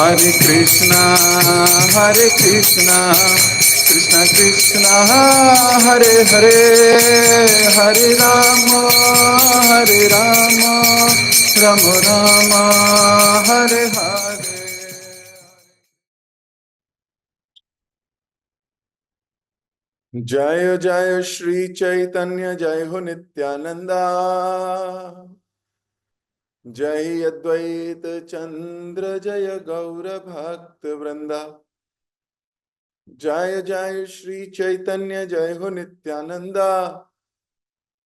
Hare Krishna, Hare Krishna, Krishna Krishna, Hare Hare, Hare Rama, Hare Rama, Rama Rama, Hare Hare. जय जय श्री चैतन्य, जय हो नित्यानंदा, जय अद्वैत चंद्र, जय गौर भक्त वृंदा। जय जय श्री चैतन्य, जय हो नित्यानंदा,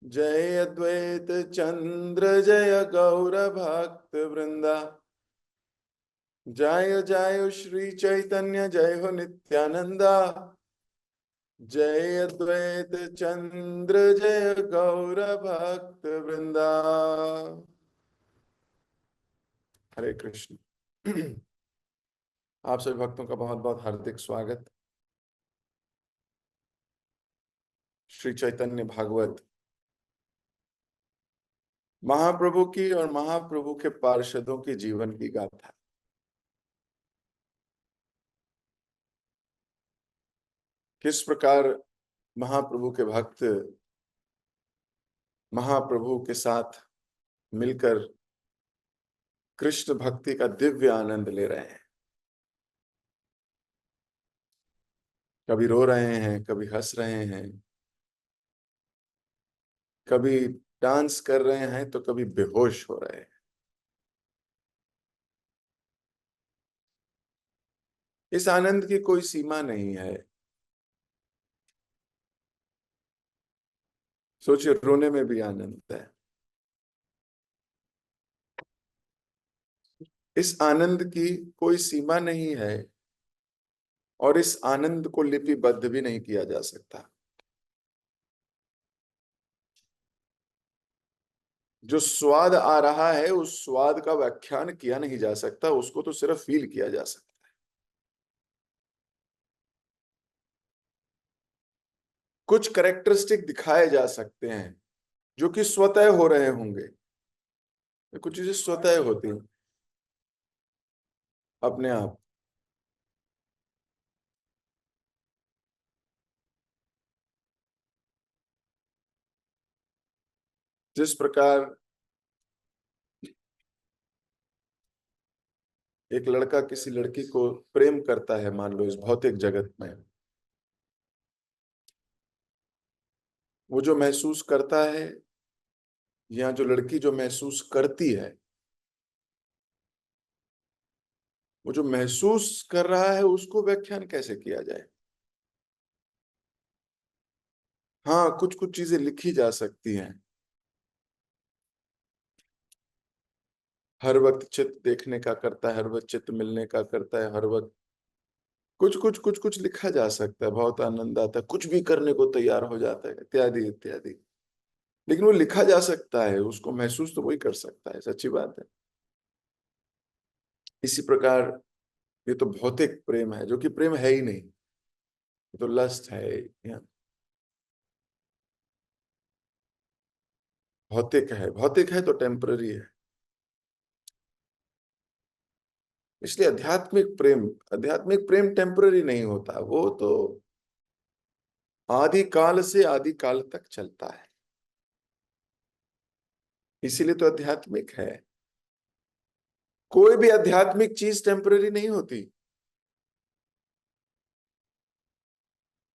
जय अद्वैत चंद्र, जय गौर भक्त वृंदा। जय जय श्री चैतन्य, जय हो नित्यानंदा, जय अद्वैत चंद्र, जय गौर भक्त वृंदा। हरे कृष्ण। आप सभी भक्तों का बहुत बहुत हार्दिक स्वागत। श्री चैतन्य भागवत महाप्रभु की और महाप्रभु के पार्षदों के जीवन की गाथा। किस प्रकार महाप्रभु के भक्त महाप्रभु के साथ मिलकर कृष्ण भक्ति का दिव्य आनंद ले रहे हैं। कभी रो रहे हैं, कभी हंस रहे हैं, कभी डांस कर रहे हैं तो कभी बेहोश हो रहे हैं। इस आनंद की कोई सीमा नहीं है। सोचिए, रोने में भी आनंद है। इस आनंद की कोई सीमा नहीं है और इस आनंद को लिपिबद्ध भी नहीं किया जा सकता। जो स्वाद आ रहा है उस स्वाद का व्याख्यान किया नहीं जा सकता, उसको तो सिर्फ फील किया जा सकता है। कुछ कैरेक्टरिस्टिक दिखाए जा सकते हैं जो कि स्वतः हो रहे होंगे। कुछ चीजें स्वतः होती हैं अपने आप। जिस प्रकार एक लड़का किसी लड़की को प्रेम करता है, मान लो इस भौतिक जगत में, वो जो महसूस करता है या जो लड़की जो महसूस करती है, वो जो महसूस कर रहा है उसको व्याख्यान कैसे किया जाए। हाँ, कुछ कुछ चीजें लिखी जा सकती हैं। हर वक्त चित्त देखने का करता है, हर वक्त चित्त मिलने का करता है, हर वक्त कुछ कुछ लिखा जा सकता है। बहुत आनंद आता है, कुछ भी करने को तैयार हो जाता है, इत्यादि इत्यादि। लेकिन वो लिखा जा सकता है, उसको महसूस तो वही कर सकता है। सच्ची बात है। इसी प्रकार ये तो भौतिक प्रेम है, जो कि प्रेम है ही नहीं, ये तो लस्ट है। या भौतिक है तो टेम्पररी है। इसलिए आध्यात्मिक प्रेम टेम्पररी नहीं होता, वो तो आदि काल से आदि काल तक चलता है। इसीलिए तो आध्यात्मिक है। कोई भी आध्यात्मिक चीज टेम्पररी नहीं होती।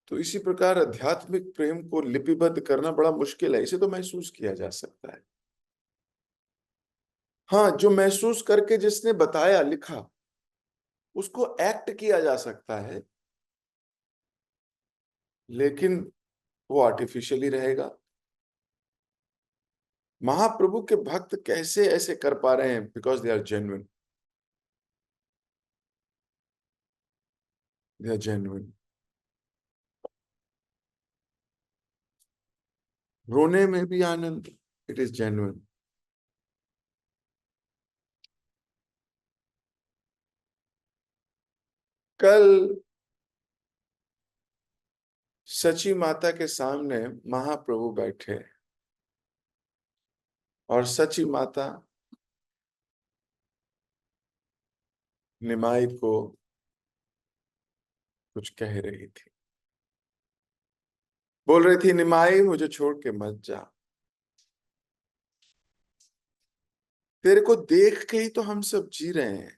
तो इसी प्रकार आध्यात्मिक प्रेम को लिपिबद्ध करना बड़ा मुश्किल है। इसे तो महसूस किया जा सकता है। हाँ, जो महसूस करके जिसने बताया, लिखा, उसको एक्ट किया जा सकता है, लेकिन वो आर्टिफिशियली रहेगा। महाप्रभु के भक्त कैसे ऐसे कर पा रहे हैं? Because they are genuine. They are genuine. रोने में भी आनंद, इट इज जेन्युइन। कल सची माता के सामने महाप्रभु बैठे और सची माता निमाई को कुछ कह रही थी, बोल रही थी, निमाई मुझे छोड़ के मत जा, तेरे को देख के ही तो हम सब जी रहे हैं।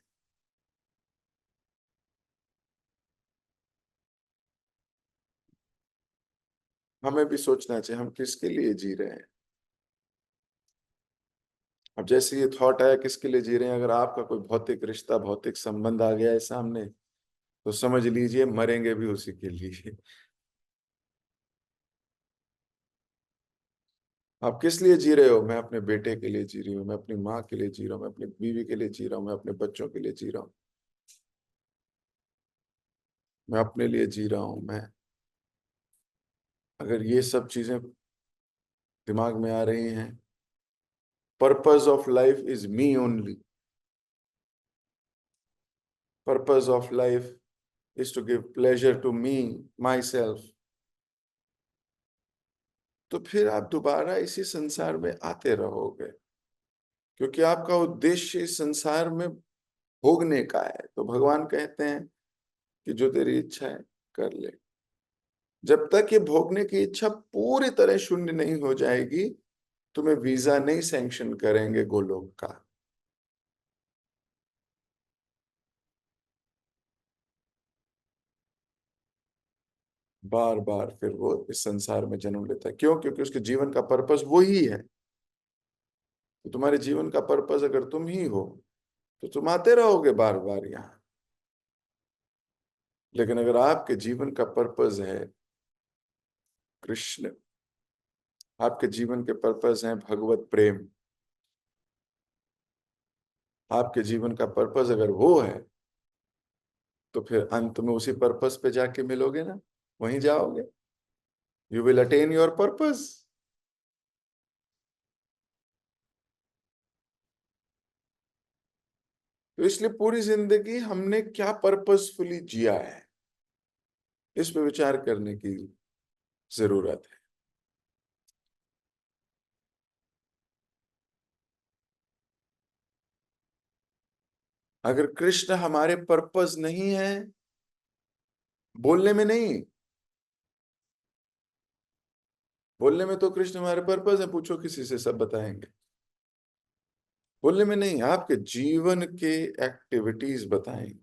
हमें भी सोचना चाहिए हम किसके लिए जी रहे हैं। अब जैसे ये थॉट आया किसके लिए जी रहे हैं, अगर आपका कोई भौतिक रिश्ता, भौतिक संबंध आ गया है सामने, तो समझ लीजिए मरेंगे भी उसी के लिए। आप किस लिए जी रहे हो? मैं अपने बेटे के लिए जी रही हूँ, मैं अपनी माँ के लिए जी रहा हूँ, मैं अपनी बीवी के लिए जी रहा हूँ, मैं अपने बच्चों के लिए जी रहा हूँ, मैं अपने लिए जी रहा हूँ। मैं, अगर ये सब चीजें दिमाग में आ रही हैं, purpose of life is me only, purpose of life is to give pleasure to me, myself, तो फिर आप दोबारा इसी संसार में आते रहोगे, क्योंकि आपका उद्देश्य इस संसार में भोगने का है। तो भगवान कहते हैं कि जो तेरी इच्छा है कर ले। जब तक ये भोगने की इच्छा पूरी तरह शून्य नहीं हो जाएगी, तुम्हें वीजा नहीं सैंक्शन करेंगे गोलोक का। बार बार फिर वो इस संसार में जन्म लेता है। क्यों? क्योंकि उसके जीवन का पर्पस वो ही है। तो तुम्हारे जीवन का पर्पस अगर तुम ही हो, तो तुम आते रहोगे बार बार यहाँ। लेकिन अगर आपके जीवन का पर्पस है कृष्ण, आपके जीवन के पर्पस है भगवत प्रेम, आपके जीवन का पर्पस अगर वो है, तो फिर अंत में उसी पर्पस पे जाके मिलोगे ना, वहीं जाओगे। You will attain your purpose. तो इसलिए पूरी जिंदगी हमने क्या पर्पसफुली जिया है, इस पे विचार करने की जरूरत है। अगर कृष्ण हमारे पर्पस नहीं है, बोलने में नहीं, बोलने में तो कृष्ण हमारे पर्पस है, पूछो किसी से सब बताएंगे। बोलने में नहीं, आपके जीवन के एक्टिविटीज बताएंगे।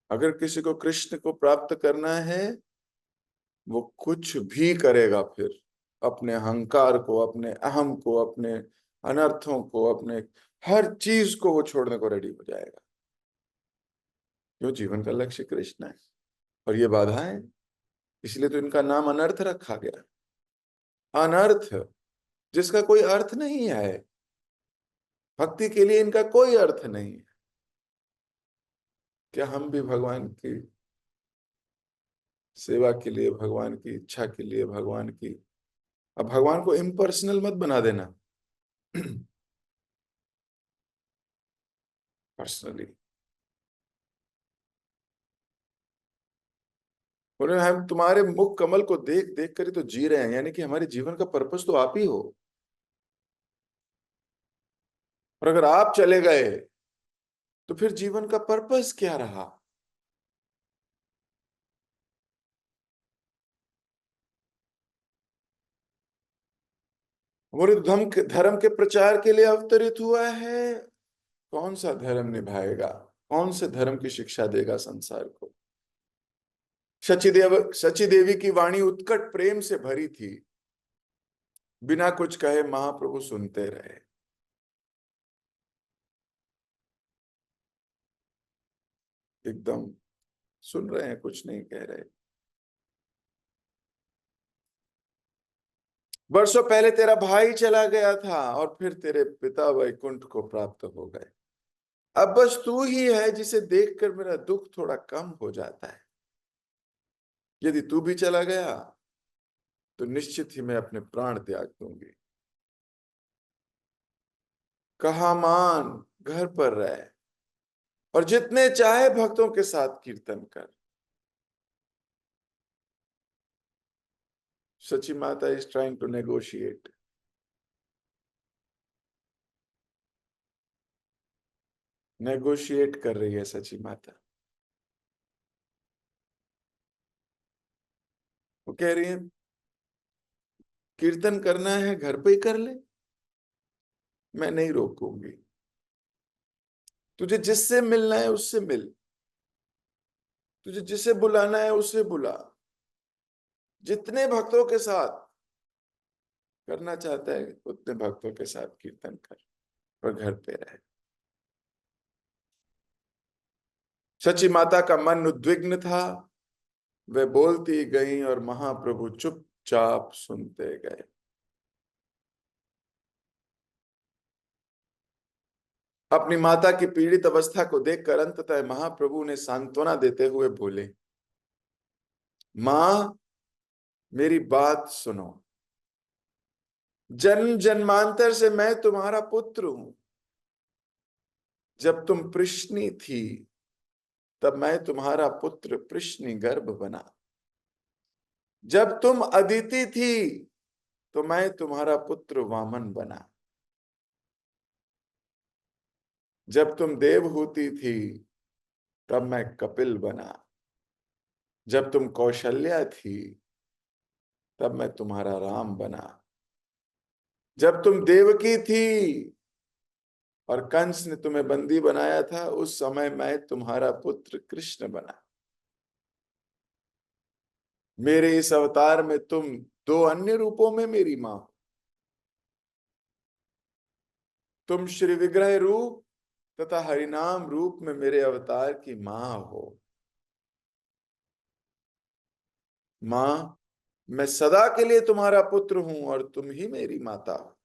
अगर किसी को कृष्ण को प्राप्त करना है, वो कुछ भी करेगा फिर, अपने अहंकार को, अपने अहम को, अपने अनर्थों को, अपने हर चीज को वो छोड़ने को रेडी हो जाएगा। क्यों? जीवन का लक्ष्य कृष्ण है। और ये बाधाएं, इसलिए तो इनका नाम अनर्थ रखा गया। अनर्थ, जिसका कोई अर्थ नहीं है। भक्ति के लिए इनका कोई अर्थ नहीं है। क्या हम भी भगवान की सेवा के लिए, भगवान की इच्छा के लिए, भगवान की, अब भगवान को इम्पर्सनल मत बना देना। पर्सनली बोले, हम तुम्हारे मुख कमल को देख देख कर ही तो जी रहे हैं, यानी कि हमारे जीवन का पर्पस तो आप ही हो। और अगर आप चले गए, तो फिर जीवन का पर्पस क्या रहा? हमारे धर्म धर्म के प्रचार के लिए अवतरित हुआ है। कौन सा धर्म निभाएगा? कौन से धर्म की शिक्षा देगा संसार को? सची देवी की वाणी उत्कट प्रेम से भरी थी। बिना कुछ कहे महाप्रभु सुनते रहे। एकदम सुन रहे हैं, कुछ नहीं कह रहे। वर्षों पहले तेरा भाई चला गया था, और फिर तेरे पिता वैकुंठ को प्राप्त हो गए। अब बस तू ही है जिसे देखकर मेरा दुख थोड़ा कम हो जाता है। यदि तू भी चला गया, तो निश्चित ही मैं अपने प्राण त्याग दूंगी। कहा मान, घर पर रह, और जितने चाहे भक्तों के साथ कीर्तन कर। Sachi Mata is trying to negotiate. Negotiate कर रही है सची माता। वो कह रही है कीर्तन करना है घर पे ही कर ले, मैं नहीं रोकूंगी। तुझे जिससे मिलना है उससे मिल, तुझे जिसे बुलाना है उसे बुला, जितने भक्तों के साथ करना चाहता है उतने भक्तों के साथ कीर्तन कर, और घर पे रहे। सची माता का मन उद्विग्न था। वे बोलती गईं और महाप्रभु चुपचाप सुनते गए। अपनी माता की पीड़ित अवस्था को देखकर अंततः महाप्रभु ने सांत्वना देते हुए बोले, मां, मेरी बात सुनो। जन्म जन्मांतर से मैं तुम्हारा पुत्र हूं। जब तुम प्रश्नी थी तब मैं तुम्हारा पुत्र प्रश्नी गर्भ बना। जब तुम अदिति थी तो मैं तुम्हारा पुत्र वामन बना। जब तुम देवहूति थी तब मैं कपिल बना। जब तुम कौशल्या थी तब मैं तुम्हारा राम बना। जब तुम देवकी थी और कंस ने तुम्हें बंदी बनाया था, उस समय मैं तुम्हारा पुत्र कृष्ण बना। मेरे इस अवतार में तुम दो अन्य रूपों में मेरी मां हो। तुम श्री विग्रह रूप तथा हरिनाम रूप में मेरे अवतार की मां हो। मां, मैं सदा के लिए तुम्हारा पुत्र हूं और तुम ही मेरी माता हो।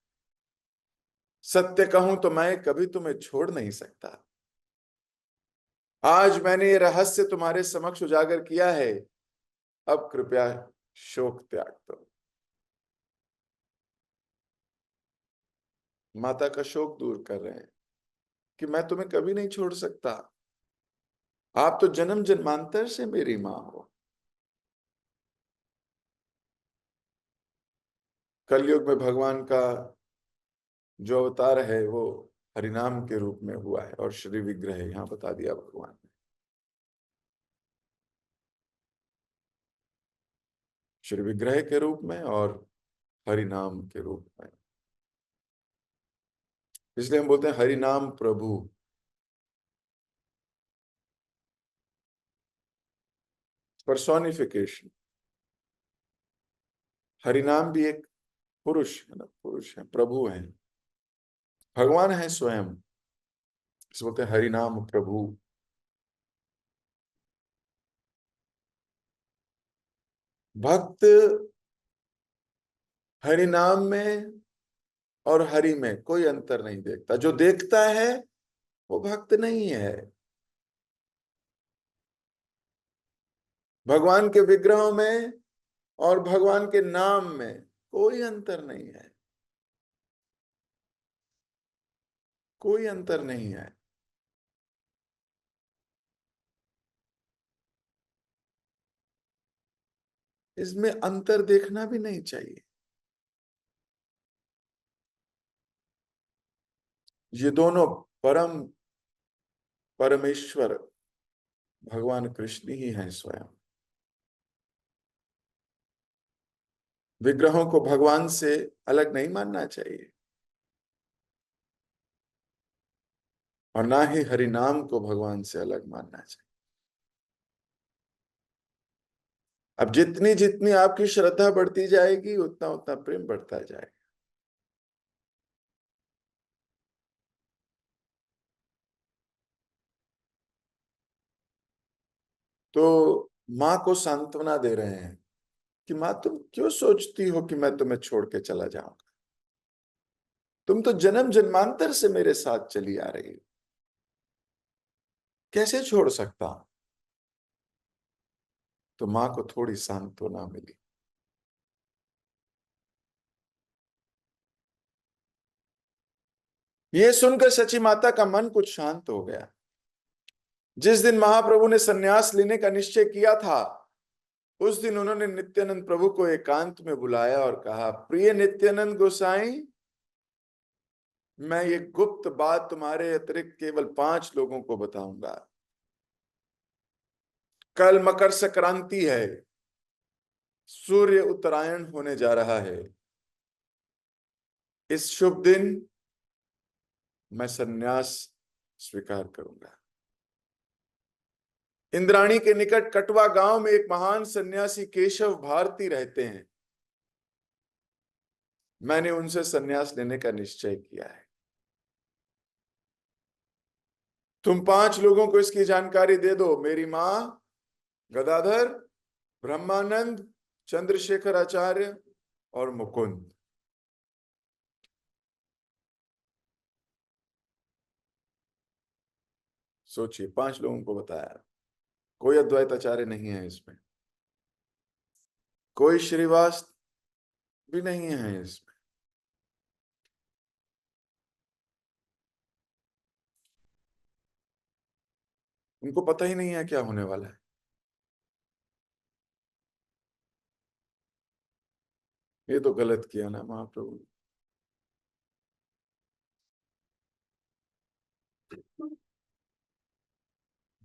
सत्य कहूं तो मैं कभी तुम्हें छोड़ नहीं सकता। आज मैंने ये रहस्य तुम्हारे समक्ष उजागर किया है, अब कृपया शोक त्याग दो। माता का शोक दूर कर रहे हैं कि मैं तुम्हें कभी नहीं छोड़ सकता, आप तो जन्म जन्मांतर से मेरी मां हो। कलयुग में भगवान का जो अवतार है वो हरिनाम के रूप में हुआ है, और श्री विग्रह यहां बता दिया भगवान ने, श्री विग्रह के रूप में और हरिनाम के रूप में। इसलिए हम बोलते हैं हरिनाम प्रभु। पर्सोनिफिकेशन। हरिनाम भी एक पुरुष है ना, पुरुष है, प्रभु है, भगवान है स्वयं। इस बोलते हैं हरिनाम प्रभु। भक्त हरिनाम में और हरि में कोई अंतर नहीं देखता। जो देखता है वो भक्त नहीं है। भगवान के विग्रहों में और भगवान के नाम में कोई अंतर नहीं है, कोई अंतर नहीं है। इसमें अंतर देखना भी नहीं चाहिए। ये दोनों परम परमेश्वर भगवान कृष्ण ही हैं स्वयं। विग्रहों को भगवान से अलग नहीं मानना चाहिए, और ना ही हरिनाम को भगवान से अलग मानना चाहिए। अब जितनी जितनी आपकी श्रद्धा बढ़ती जाएगी उतना उतना प्रेम बढ़ता जाएगा। तो मां को सांत्वना दे रहे हैं कि मां, तुम क्यों सोचती हो कि मैं तुम्हें छोड़ के चला जाऊंगा? तुम तो जन्म जन्मांतर से मेरे साथ चली आ रही हो, कैसे छोड़ सकता हूं? तो मां को थोड़ी सांत्वना मिली। ये सुनकर सची माता का मन कुछ शांत हो गया। जिस दिन महाप्रभु ने सन्यास लेने का निश्चय किया था उस दिन उन्होंने नित्यानंद प्रभु को एकांत में बुलाया और कहा, प्रिय नित्यानंद गोसाई, मैं ये गुप्त बात तुम्हारे अतिरिक्त केवल 5 लोगों को बताऊंगा। कल मकर संक्रांति है, सूर्य उत्तरायण होने जा रहा है। इस शुभ दिन मैं सन्यास स्वीकार करूंगा। इंद्राणी के निकट कटवा गांव में एक महान सन्यासी केशव भारती रहते हैं। मैंने उनसे सन्यास लेने का निश्चय किया है। तुम 5 लोगों को इसकी जानकारी दे दो, मेरी मां गदाधर, ब्रह्मानंद, चंद्रशेखर आचार्य और मुकुंद। सोचिए, 5 लोगों को बताया। कोई अद्वैत आचार्य नहीं है इसमें, कोई श्रीवास भी नहीं है इसमें। उनको पता ही नहीं है क्या होने वाला है। ये तो गलत किया ना महाप्रभु।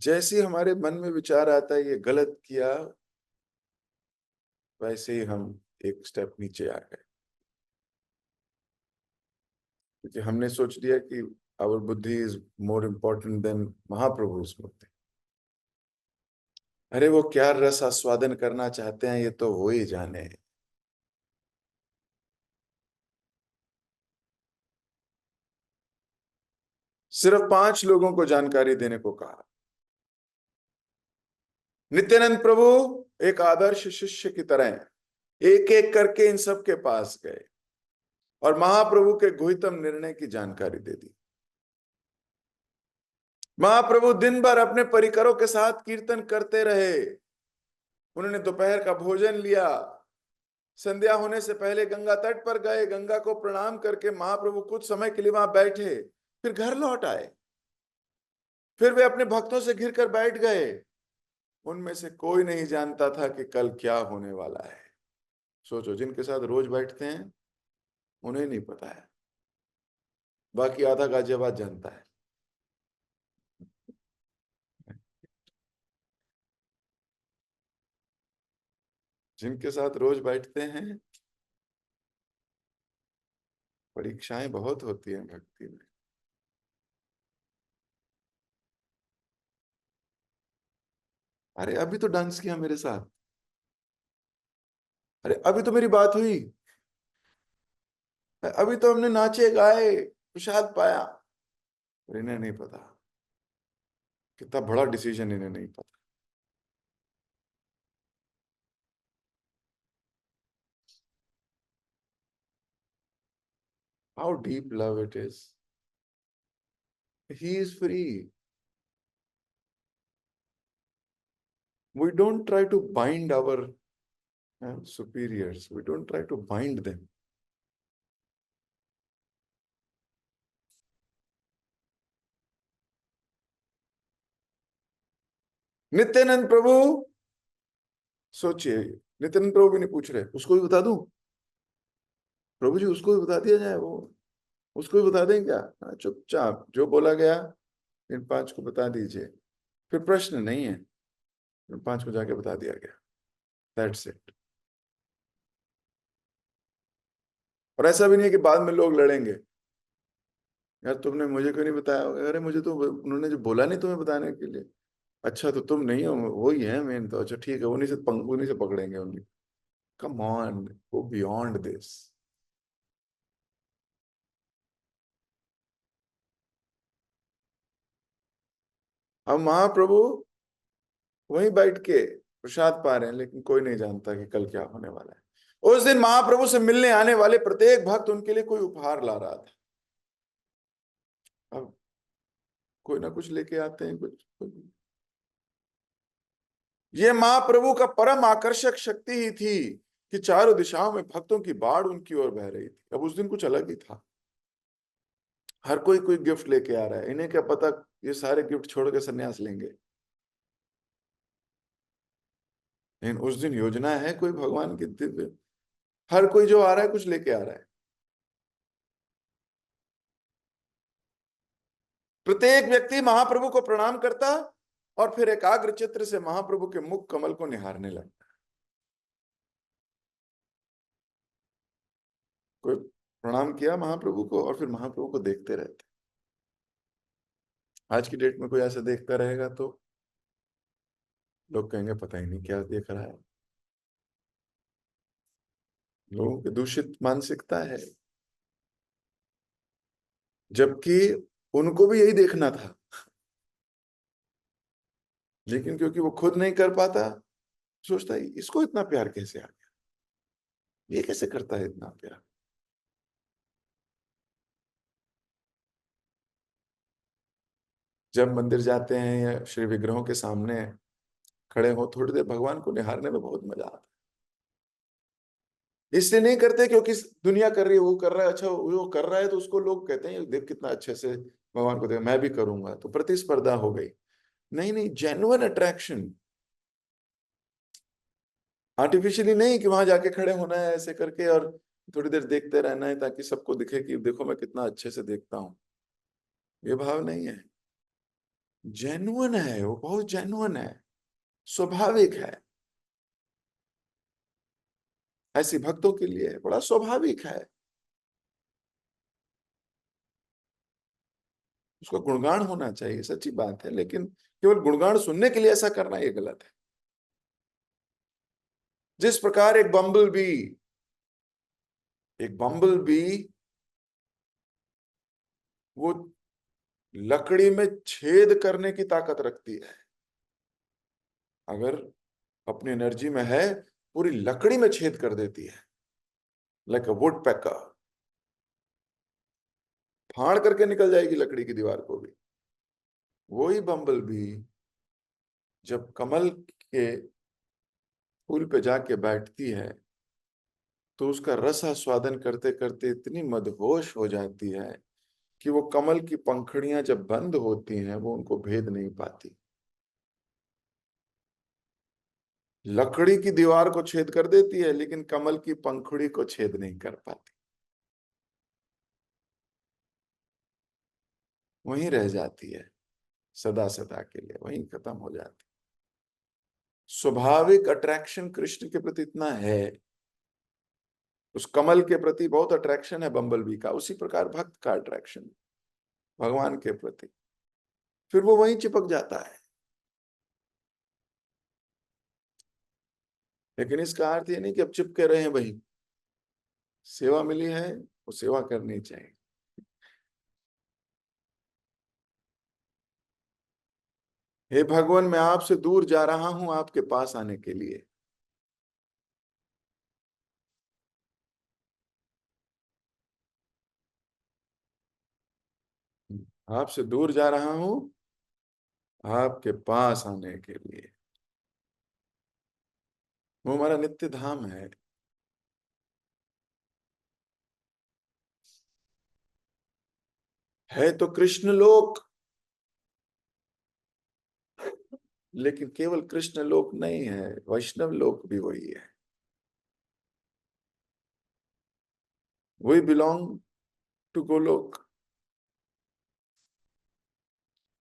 जैसे हमारे मन में विचार आता है ये गलत किया, वैसे ही हम एक स्टेप नीचे आ गए, क्योंकि हमने सोच लिया कि आवर बुद्धि इज मोर इम्पोर्टेंट देन महाप्रभु's बुद्धि। अरे वो क्या रस आस्वादन करना चाहते हैं ये तो वो ही जाने। सिर्फ 5 लोगों को जानकारी देने को कहा। नित्यानंद प्रभु एक आदर्श शिष्य की तरह एक एक करके इन सब के पास गए और महाप्रभु के गुहितम निर्णय की जानकारी दे दी। महाप्रभु दिन भर अपने परिकरों के साथ कीर्तन करते रहे। उन्होंने दोपहर का भोजन लिया। संध्या होने से पहले गंगा तट पर गए। गंगा को प्रणाम करके महाप्रभु कुछ समय के लिए वहां बैठे, फिर घर लौट आए। फिर वे अपने भक्तों से घिर कर बैठ गए। उनमें से कोई नहीं जानता था कि कल क्या होने वाला है। सोचो, जिनके साथ रोज बैठते हैं उन्हें नहीं पता है, बाकी आधा गाजियाबाद जानता है। जिनके साथ रोज बैठते हैं, परीक्षाएं बहुत होती हैं भक्ति में। अरे अभी तो डांस किया मेरे साथ, अरे अभी तो मेरी बात हुई, अभी तो हमने नाचे गाए, प्रसाद पाया। और इन्हें नहीं पता, कितना बड़ा डिसीजन इन्हें नहीं पता। How deep love it is. He is free. We don't try to bind our superiors. We don't try to bind them. Nityananda Prabhu, सोचिए, नित्यानंद प्रभु भी नहीं पूछ रहे, उसको भी बता दूं? प्रभु जी उसको भी बता दिया जाए, वो उसको भी बता दें क्या? चुपचाप जो बोला गया इन 5 को बता दीजिए। फिर प्रश्न नहीं है, इन 5 को जाके बता दिया गया। That's it. और ऐसा भी नहीं है कि बाद में लोग लड़ेंगे, यार तुमने मुझे क्यों नहीं बताया। अरे मुझे तो उन्होंने जो बोला नहीं तुम्हें बताने के लिए। अच्छा तो तुम नहीं हो, वो ही है मेन। तो अच्छा ठीक है, उन्हीं से पकड़ेंगे उन्हीं। Come on, go beyond this. अब महाप्रभु वहीं बैठ के प्रसाद पा रहे हैं, लेकिन कोई नहीं जानता कि कल क्या होने वाला है। उस दिन महाप्रभु से मिलने आने वाले प्रत्येक भक्त उनके लिए कोई उपहार ला रहा था। अब कोई ना कुछ लेके आते हैं, कुछ। ये महाप्रभु का परम आकर्षक शक्ति ही थी कि चारों दिशाओं में भक्तों की बाढ़ उनकी ओर बह रही थी। अब उस दिन कुछ अलग ही था। हर कोई कोई गिफ्ट लेके आ रहा है। इन्हें क्या पता ये सारे गिफ्ट छोड़ के संन्यास लेंगे। लेकिन उस दिन योजना है कोई भगवान की दिव्य, हर कोई जो आ रहा है कुछ लेके आ रहा है। प्रत्येक व्यक्ति महाप्रभु को प्रणाम करता और फिर एकाग्र चित्र से महाप्रभु के मुख कमल को निहारने लगता। कोई प्रणाम किया महाप्रभु को और फिर महाप्रभु को देखते रहते। आज की डेट में कोई ऐसा देखता रहेगा तो लोग कहेंगे पता ही नहीं क्या देख रहा है। लोगों की दूषित मानसिकता है, जबकि उनको भी यही देखना था, लेकिन क्योंकि वो खुद नहीं कर पाता, सोचता है इसको इतना प्यार कैसे आ गया, ये कैसे करता है इतना प्यार। जब मंदिर जाते हैं या श्री विग्रहों के सामने खड़े हो, थोड़ी देर भगवान को निहारने में बहुत मजा आता है। इसलिए नहीं करते क्योंकि दुनिया कर रही है, वो कर रहा है, अच्छा वो कर रहा है तो उसको लोग कहते हैं देख कितना अच्छे से भगवान को देख, मैं भी करूंगा, तो प्रतिस्पर्धा हो गई। नहीं नहीं, जेन्युइन अट्रैक्शन, आर्टिफिशियली नहीं कि वहां जाके खड़े होना है ऐसे करके और थोड़ी देर देखते रहना है ताकि सबको दिखे कि देखो मैं कितना अच्छे से देखता हूं। ये भाव नहीं है। जेन्युइन है, वो बहुत जेन्युइन है, स्वाभाविक है। ऐसी भक्तों के लिए बड़ा स्वाभाविक है। उसका गुणगान होना चाहिए, सच्ची बात है, लेकिन केवल गुणगान सुनने के लिए ऐसा करना ये गलत है। जिस प्रकार एक बम्बल बी वो लकड़ी में छेद करने की ताकत रखती है, अगर अपनी एनर्जी में है पूरी लकड़ी में छेद कर देती है, लाइक अ वुड पैकर, फाड़ करके निकल जाएगी लकड़ी की दीवार को भी। वही बम्बल बी जब कमल के फूल पे जाके बैठती है तो उसका रस आस्वादन करते करते इतनी मदहोश हो जाती है कि वो कमल की पंखुड़ियां जब बंद होती हैं वो उनको भेद नहीं पाती। लकड़ी की दीवार को छेद कर देती है लेकिन कमल की पंखुड़ी को छेद नहीं कर पाती, वहीं रह जाती है सदा सदा के लिए, वहीं खत्म हो जाती। स्वाभाविक अट्रैक्शन कृष्ण के प्रति इतना है, उस कमल के प्रति बहुत अट्रैक्शन है बम्बल बी का, उसी प्रकार भक्त का अट्रैक्शन भगवान के प्रति, फिर वो वहीं चिपक जाता है। लेकिन इसका अर्थ ये नहीं कि अब चिपके रहे वही, सेवा मिली है वो सेवा करनी चाहिए। हे भगवान, मैं आपसे दूर जा रहा हूं आपके पास आने के लिए। आपसे दूर जा रहा हूं आपके पास आने के लिए। वो हमारा नित्य धाम है तो कृष्ण लोक, लेकिन केवल कृष्ण लोक नहीं है, वैष्णव लोक भी वही है। We belong to Golok.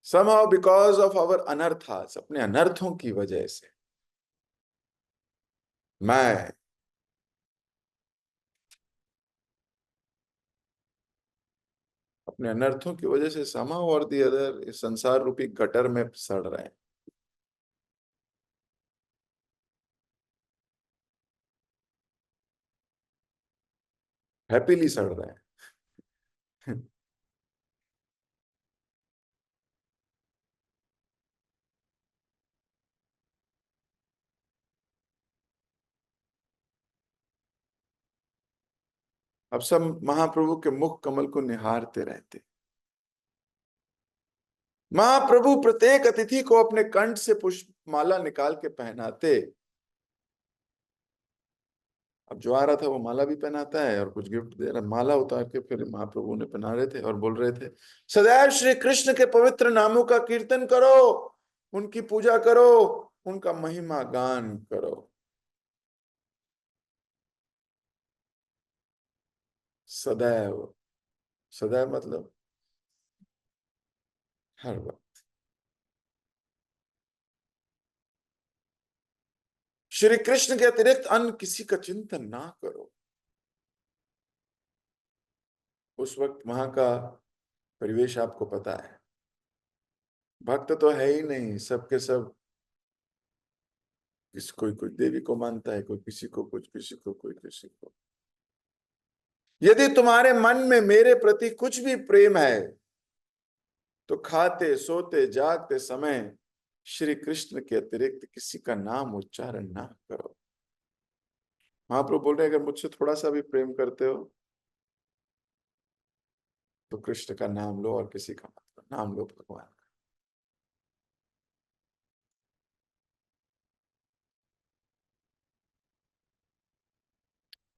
somehow because of our अनर्थास, अपने अनर्थों की वजह से मैं अपने अनर्थों की वजह से somehow और दी अदर इस संसार रूपी गटर में सड़ रहे हैं। हैप्पीली सड़ रहे हैं। अब सब महाप्रभु के मुख कमल को निहारते रहते। महाप्रभु प्रत्येक अतिथि को अपने कंठ से पुष्प माला निकाल के पहनाते। अब जो आ रहा था वो माला भी पहनाता है और कुछ गिफ्ट दे रहा, माला उतार के फिर महाप्रभु ने पहना रहे थे और बोल रहे थे सदैव श्री कृष्ण के पवित्र नामों का कीर्तन करो, उनकी पूजा करो, उनका महिमा गान करो। सदैव। सदैव मतलब हर वक्त। श्री कृष्ण के अतिरिक्त अन्य किसी का चिंतन ना करो। उस वक्त वहां का परिवेश आपको पता है। भक्त तो है ही नहीं, सबके सब किसी कोई कोई देवी को मानता है, कोई किसी को कुछ, किसी को कोई किसी को। यदि तुम्हारे मन में मेरे प्रति कुछ भी प्रेम है तो खाते सोते जागते समय श्री कृष्ण के अतिरिक्त किसी का नाम उच्चारण ना करो। महाप्रभु बोल रहे हैं, अगर मुझसे थोड़ा सा भी प्रेम करते हो तो कृष्ण का नाम लो, और किसी का मत लो, नाम लो भगवान का।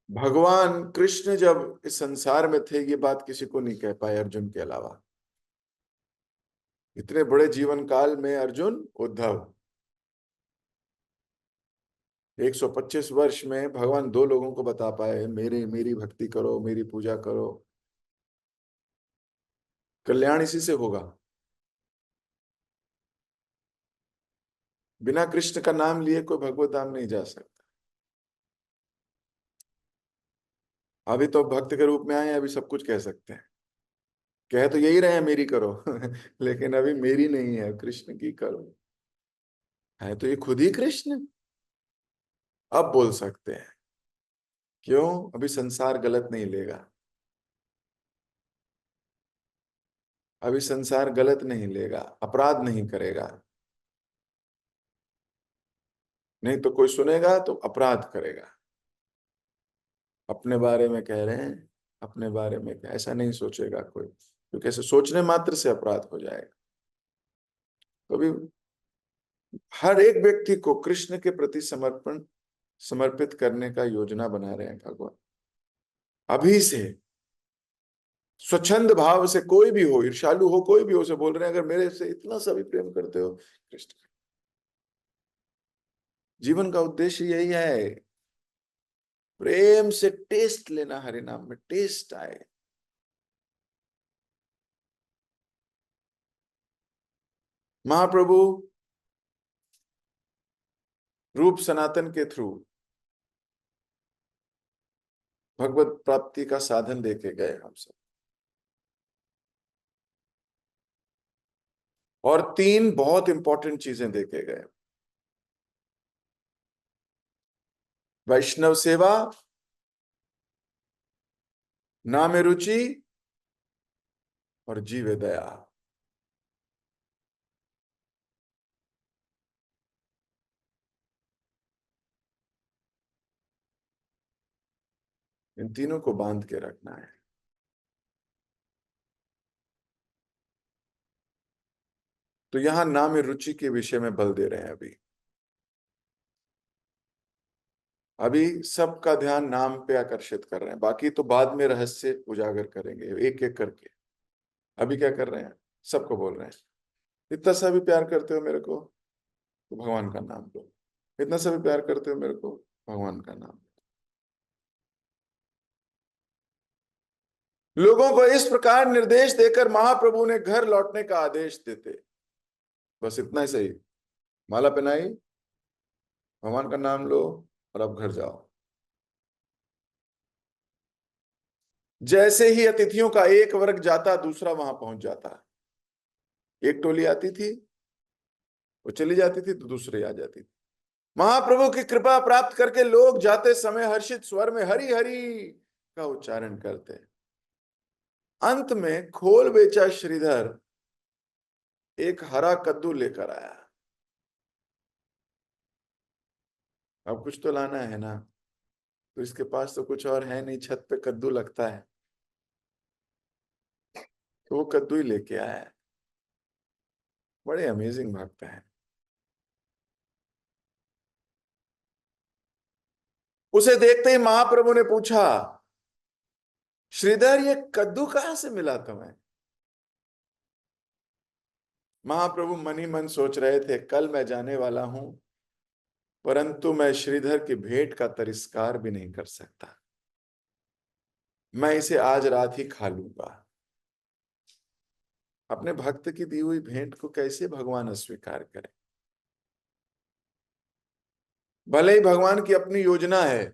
भगवान कृष्ण जब इस संसार में थे, ये बात किसी को नहीं कह पाए अर्जुन के अलावा। इतने बड़े जीवन काल में अर्जुन, उद्धव, 125 वर्ष में भगवान दो लोगों को बता पाए, मेरी मेरी भक्ति करो, मेरी पूजा करो, कल्याण इसी से होगा। बिना कृष्ण का नाम लिए कोई भगवत धाम नहीं जा सकता। अभी तो भक्त के रूप में आए, अभी सब कुछ कह सकते हैं, कह तो यही रहे हैं मेरी करो लेकिन अभी मेरी नहीं है, कृष्ण की करो। है तो ये खुद ही कृष्ण। अब बोल सकते हैं। क्यों? अभी संसार गलत नहीं लेगा। अभी संसार गलत नहीं लेगा, अपराध नहीं करेगा। नहीं तो कोई सुनेगा तो अपराध करेगा। अपने बारे में कह रहे हैं, अपने बारे में क्या, ऐसा नहीं सोचेगा कोई, क्योंकि ऐसे सोचने मात्र से अपराध हो जाएगा। तो अभी हर एक व्यक्ति को कृष्ण के प्रति समर्पित करने का योजना बना रहे हैं भगवान अभी से। स्वच्छंद भाव से कोई भी हो, ईर्ष्यालु हो कोई भी हो, से बोल रहे हैं, अगर मेरे से इतना सा भी प्रेम करते हो कृष्ण। जीवन का उद्देश्य यही है, प्रेम से टेस्ट लेना, हरि नाम में टेस्ट आए। महाप्रभु रूप सनातन के थ्रू भगवत प्राप्ति का साधन देके गए हम सब। और तीन बहुत इंपॉर्टेंट चीजें देके गए। वैष्णव सेवा, नाम रुचि, और जीव दया। इन तीनों को बांध के रखना है। तो यहां नाम रुचि के विषय में बल दे रहे हैं अभी। अभी सबका ध्यान नाम पे आकर्षित कर रहे हैं, बाकी तो बाद में रहस्य उजागर करेंगे एक एक करके। अभी क्या कर रहे हैं? सबको बोल रहे हैं, इतना सा भी प्यार करते हो मेरे को तो भगवान का नाम लो। इतना सा भी प्यार करते हो मेरे को, भगवान का नाम लो। लोगों को इस प्रकार निर्देश देकर महाप्रभु ने घर लौटने का आदेश देते। बस इतना ही सही, माला पहनाई, भगवान का नाम लो, और अब घर जाओ। जैसे ही अतिथियों का एक वर्ग जाता, दूसरा वहां पहुंच जाता। एक टोली आती थी, वो चली जाती थी, तो दूसरी आ जाती थी। महाप्रभु की कृपा प्राप्त करके लोग जाते समय हर्षित स्वर में हरि हरि का उच्चारण करते। अंत में खोल बेचा श्रीधर एक हरा कद्दू लेकर आया। अब कुछ तो लाना है ना, तो इसके पास तो कुछ और है नहीं, छत पे कद्दू लगता है, तो वो कद्दू ही लेके आया है। बड़े अमेजिंग भक्त हैं। उसे देखते ही महाप्रभु ने पूछा, श्रीधर ये कद्दू कहां से मिला तुम्हें? महाप्रभु मन ही मन सोच रहे थे, कल मैं जाने वाला हूं, परंतु मैं श्रीधर की भेंट का तिरस्कार भी नहीं कर सकता। मैं इसे आज रात ही खा लूंगा। अपने भक्त की दी हुई भेंट को कैसे भगवान अस्वीकार करें? भले ही भगवान की अपनी योजना है,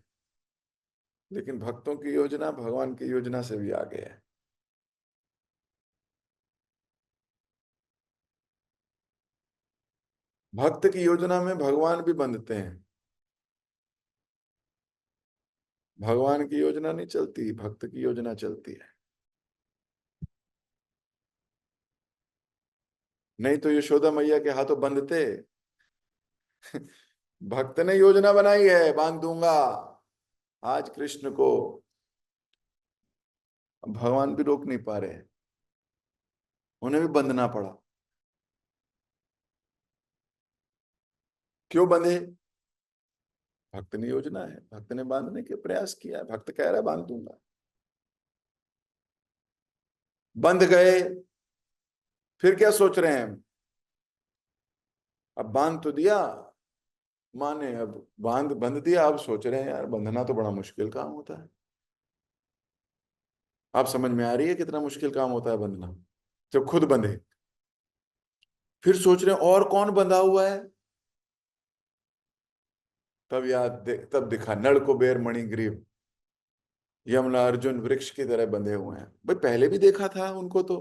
लेकिन भक्तों की योजना भगवान की योजना से भी आगे है। भक्त की योजना में भगवान भी बंधते हैं। भगवान की योजना नहीं चलती, भक्त की योजना चलती है। नहीं तो यशोदा मैया के हाथों बंधते। भक्त ने योजना बनाई है, बांध दूंगा आज कृष्ण को। भगवान भी रोक नहीं पा रहे, उन्हें भी बंधना पड़ा। क्यों बंधे? भक्त ने योजना है, भक्त ने बांधने के प्रयास किया है, भक्त कह रहा है बांध दूंगा। बंध गए, फिर क्या सोच रहे हैं? अब बांध तो दिया, माने अब बांध बंध दिया, अब सोच रहे हैं यार बंधना तो बड़ा मुश्किल काम होता है। आप समझ में आ रही है कितना मुश्किल काम होता है बंधना? जब खुद बंधे, फिर सोच रहे हैं और कौन बंधा हुआ है। तब दिखा नड़ कुबेर मणिग्रीव, यमला अर्जुन वृक्ष की तरह बंधे हुए हैं। भाई पहले भी देखा था उनको तो,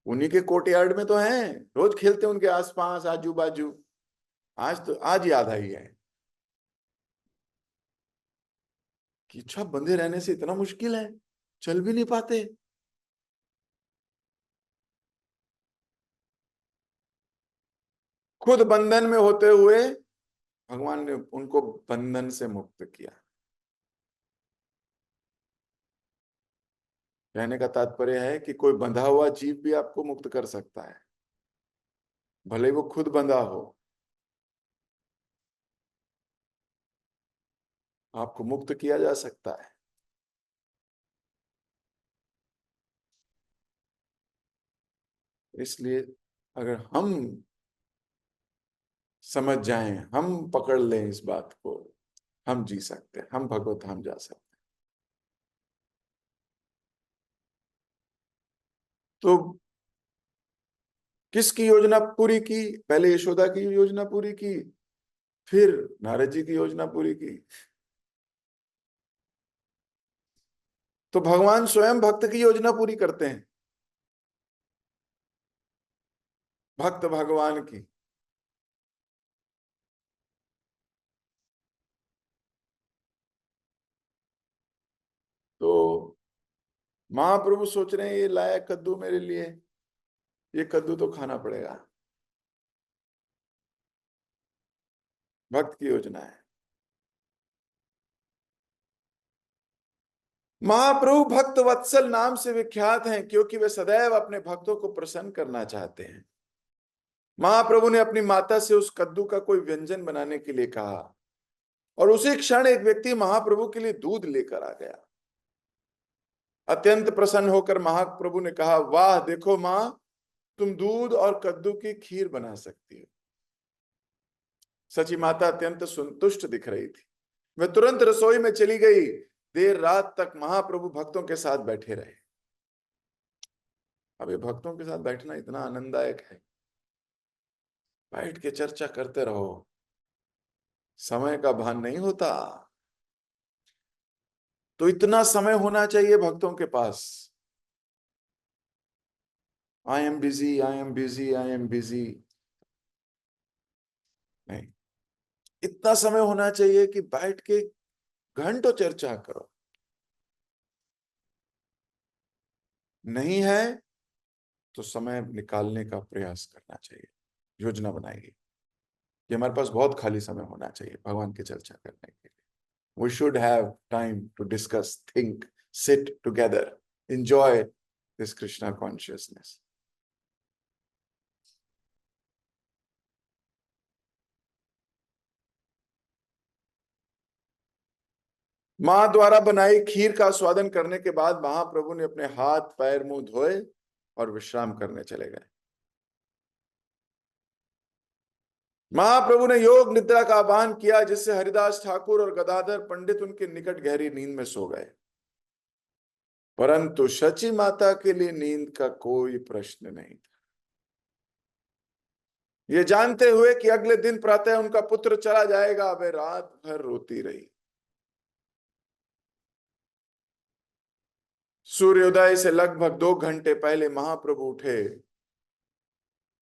उन्हीं के कोर्टयार्ड में तो हैं, रोज खेलते हैं उनके आसपास आजू बाजू। आज याद आई है कि अच्छा बंधे रहने से इतना मुश्किल है, चल भी नहीं पाते। खुद बंधन में होते हुए भगवान ने उनको बंधन से मुक्त किया। कहने का तात्पर्य है कि कोई बंधा हुआ जीव भी आपको मुक्त कर सकता है, भले ही वो खुद बंधा हो। आपको मुक्त किया जा सकता है। इसलिए अगर हम समझ जाएं, हम पकड़ लें इस बात को, हम जी सकते हैं, हम भगवत धाम जा सकते हैं। तो किसकी योजना पूरी की? पहले यशोदा की योजना पूरी की, फिर नारद जी की योजना पूरी की। तो भगवान स्वयं भक्त की योजना पूरी करते हैं, भक्त भगवान की। तो महाप्रभु सोच रहे हैं ये लाया कद्दू मेरे लिए, ये कद्दू तो खाना पड़ेगा। भक्त की योजना है। महाप्रभु भक्त वत्सल नाम से विख्यात हैं, क्योंकि वे सदैव अपने भक्तों को प्रसन्न करना चाहते हैं। महाप्रभु ने अपनी माता से उस कद्दू का कोई व्यंजन बनाने के लिए कहा, और उसी क्षण एक व्यक्ति महाप्रभु के लिए दूध लेकर आ गया। अत्यंत प्रसन्न होकर महाप्रभु ने कहा, वाह देखो मां, तुम दूध और कद्दू की खीर बना सकती हो। सची माता अत्यंत संतुष्ट दिख रही थी। वह तुरंत रसोई में चली गई। देर रात तक महाप्रभु भक्तों के साथ बैठे रहे। अब ये भक्तों के साथ बैठना इतना आनंददायक है, बैठ के चर्चा करते रहो, समय का भान नहीं होता। तो इतना समय होना चाहिए भक्तों के पास। I am busy, I am busy, I am busy, नहीं। इतना समय होना चाहिए कि बैठ के घंटों चर्चा करो। नहीं है तो समय निकालने का प्रयास करना चाहिए, योजना बनाइए कि हमारे पास बहुत खाली समय होना चाहिए भगवान की चर्चा करने के लिए। We should have time to discuss, think, sit together, enjoy this Krishna consciousness. मां द्वारा बनाई खीर का स्वादन करने के बाद महाप्रभु ने अपने हाथ पैर मुंह धोए और विश्राम करने चले गए। महाप्रभु ने योग निद्रा का आह्वान किया, जिससे हरिदास ठाकुर और गदाधर पंडित उनके निकट गहरी नींद में सो गए। परंतु शची माता के लिए नींद का कोई प्रश्न नहीं था। ये जानते हुए कि अगले दिन प्रातः उनका पुत्र चला जाएगा, वे रात भर रोती रही। सूर्योदय से लगभग 2 घंटे पहले महाप्रभु उठे